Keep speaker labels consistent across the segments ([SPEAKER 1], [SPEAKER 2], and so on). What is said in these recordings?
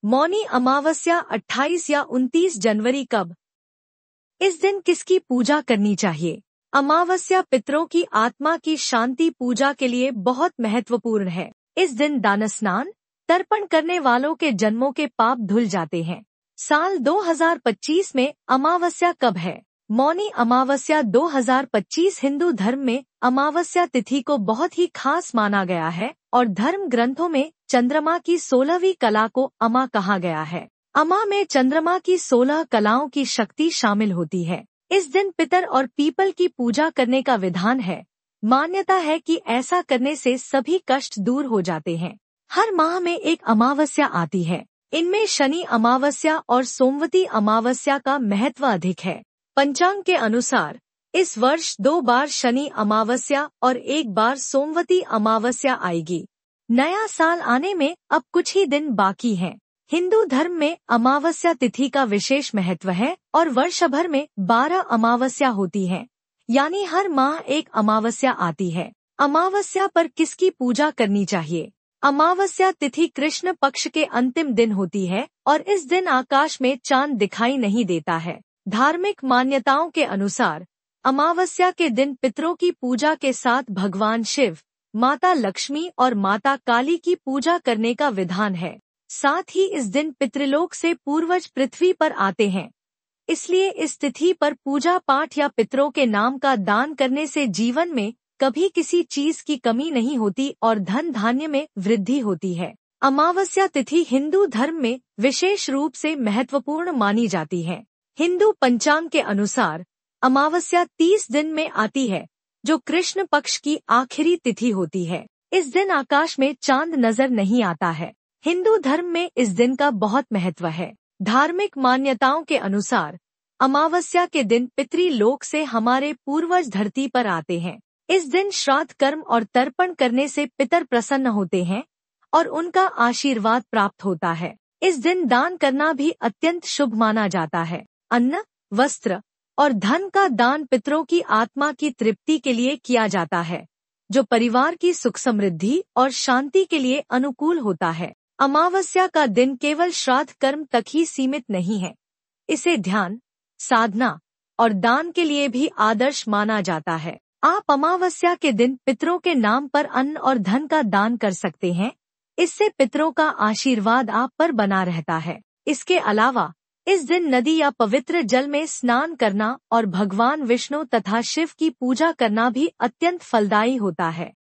[SPEAKER 1] मौनी अमावस्या 28 या 29 जनवरी कब? इस दिन किसकी पूजा करनी चाहिए? अमावस्या पितरों की आत्मा की शांति पूजा के लिए बहुत महत्वपूर्ण है। इस दिन दान स्नान तर्पण करने वालों के जन्मों के पाप धुल जाते हैं। साल 2025 में अमावस्या कब है? मौनी अमावस्या 2025 हिंदू धर्म में अमावस्या तिथि को बहुत ही खास माना गया है और धर्म ग्रंथों में चंद्रमा की 16वीं कला को अमा कहा गया है। अमा में चंद्रमा की 16 कलाओं की शक्ति शामिल होती है। इस दिन पितर और पीपल की पूजा करने का विधान है। मान्यता है कि ऐसा करने से सभी कष्ट दूर हो जाते हैं। हर माह में एक अमावस्या आती है। इनमें शनि अमावस्या और सोमवती अमावस्या का महत्व अधिक है। पंचांग के अनुसार इस वर्ष 2 बार शनि अमावस्या और 1 बार सोमवती अमावस्या आएगी। नया साल आने में अब कुछ ही दिन बाकी हैं। हिंदू धर्म में अमावस्या तिथि का विशेष महत्व है और वर्ष भर में 12 अमावस्या होती हैं, यानी हर माह एक अमावस्या आती है। अमावस्या पर किसकी पूजा करनी चाहिए? अमावस्या तिथि कृष्ण पक्ष के अंतिम दिन होती है और इस दिन आकाश में चांद दिखाई नहीं देता है। धार्मिक मान्यताओं के अनुसार अमावस्या के दिन पितरों की पूजा के साथ भगवान शिव, माता लक्ष्मी और माता काली की पूजा करने का विधान है। साथ ही इस दिन पितृलोक से पूर्वज पृथ्वी पर आते हैं। इसलिए इस तिथि पर पूजा पाठ या पितरों के नाम का दान करने से जीवन में कभी किसी चीज की कमी नहीं होती और धन धान्य में वृद्धि होती है। अमावस्या तिथि हिंदू धर्म में विशेष रूप से महत्वपूर्ण मानी जाती है। हिंदू पंचांग के अनुसार अमावस्या 30 दिन में आती है, जो कृष्ण पक्ष की आखिरी तिथि होती है। इस दिन आकाश में चांद नजर नहीं आता है। हिंदू धर्म में इस दिन का बहुत महत्व है। धार्मिक मान्यताओं के अनुसार अमावस्या के दिन पितृलोक से हमारे पूर्वज धरती पर आते हैं। इस दिन श्राद्ध कर्म और तर्पण करने से पितर प्रसन्न होते हैं और उनका आशीर्वाद प्राप्त होता है। इस दिन दान करना भी अत्यंत शुभ माना जाता है। अन्न, वस्त्र और धन का दान पितरों की आत्मा की तृप्ति के लिए किया जाता है, जो परिवार की सुख समृद्धि और शांति के लिए अनुकूल होता है। अमावस्या का दिन केवल श्राद्ध कर्म तक ही सीमित नहीं है। इसे ध्यान, साधना और दान के लिए भी आदर्श माना जाता है। आप अमावस्या के दिन पितरों के नाम पर अन्न और धन का दान कर सकते हैं। इससे पितरों का आशीर्वाद आप पर बना रहता है। इसके अलावा इस दिन नदी या पवित्र जल में स्नान करना और भगवान विष्णु तथा शिव की पूजा करना भी अत्यंत फलदायी होता है।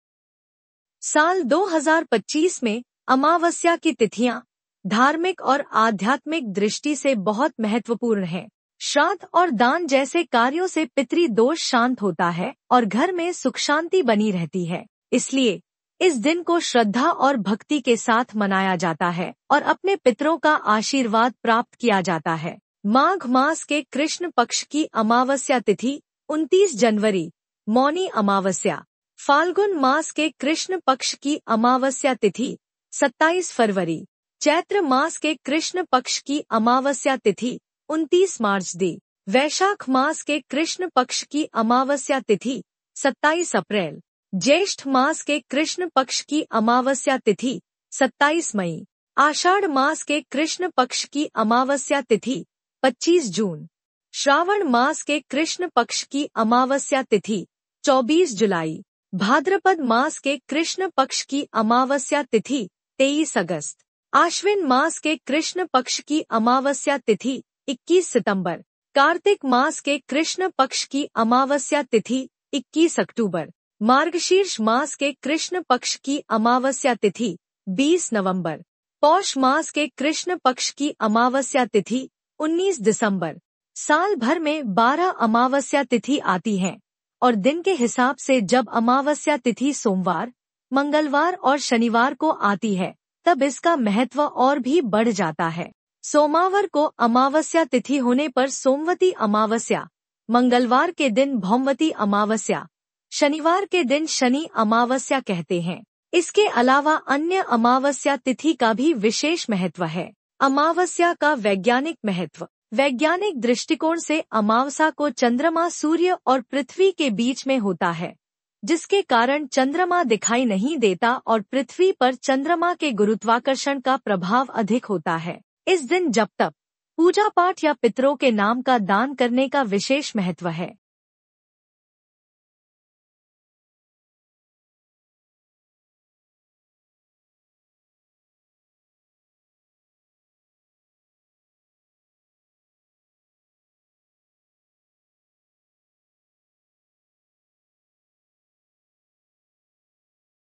[SPEAKER 1] साल 2025 में अमावस्या की तिथियां धार्मिक और आध्यात्मिक दृष्टि से बहुत महत्वपूर्ण हैं। श्राद्ध और दान जैसे कार्यों से पितृ दोष शांत होता है और घर में सुख शांति बनी रहती है। इसलिए इस दिन को श्रद्धा और भक्ति के साथ मनाया जाता है और अपने पितरों का आशीर्वाद प्राप्त किया जाता है। माघ मास के कृष्ण पक्ष की अमावस्या तिथि 29 जनवरी, मौनी अमावस्या। फाल्गुन मास के कृष्ण पक्ष की अमावस्या तिथि 27 फरवरी। चैत्र मास के कृष्ण पक्ष की अमावस्या तिथि 29 मार्च दी। वैशाख मास के कृष्ण पक्ष की अमावस्या तिथि 27 अप्रैल। ज्येष्ठ मास के कृष्ण पक्ष की अमावस्या तिथि 27 मई। आषाढ़ मास के कृष्ण पक्ष की अमावस्या तिथि 25 जून। श्रावण मास के कृष्ण पक्ष की अमावस्या तिथि 24 जुलाई। भाद्रपद मास के कृष्ण पक्ष की अमावस्या तिथि 23 अगस्त। आश्विन मास के कृष्ण पक्ष की अमावस्या तिथि 21 सितंबर। कार्तिक मास के कृष्ण पक्ष की अमावस्या तिथि 21 अक्टूबर। मार्गशीर्ष मास के कृष्ण पक्ष की अमावस्या तिथि 20 नवंबर। पौष मास के कृष्ण पक्ष की अमावस्या तिथि 19 दिसंबर। साल भर में 12 अमावस्या तिथि आती हैं और दिन के हिसाब से जब अमावस्या तिथि सोमवार, मंगलवार और शनिवार को आती है, तब इसका महत्व और भी बढ़ जाता है। सोमवार को अमावस्या तिथि होने पर सोमवती अमावस्या, मंगलवार के दिन भौमवती अमावस्या, शनिवार के दिन शनि अमावस्या कहते हैं। इसके अलावा अन्य अमावस्या तिथि का भी विशेष महत्व है। अमावस्या का वैज्ञानिक महत्व। वैज्ञानिक दृष्टिकोण से अमावस्या को चंद्रमा सूर्य और पृथ्वी के बीच में होता है, जिसके कारण चंद्रमा दिखाई नहीं देता और पृथ्वी पर चंद्रमा के गुरुत्वाकर्षण का प्रभाव अधिक होता है। इस दिन जप तप, पूजा पाठ या पितरों के नाम का दान करने का विशेष महत्व है।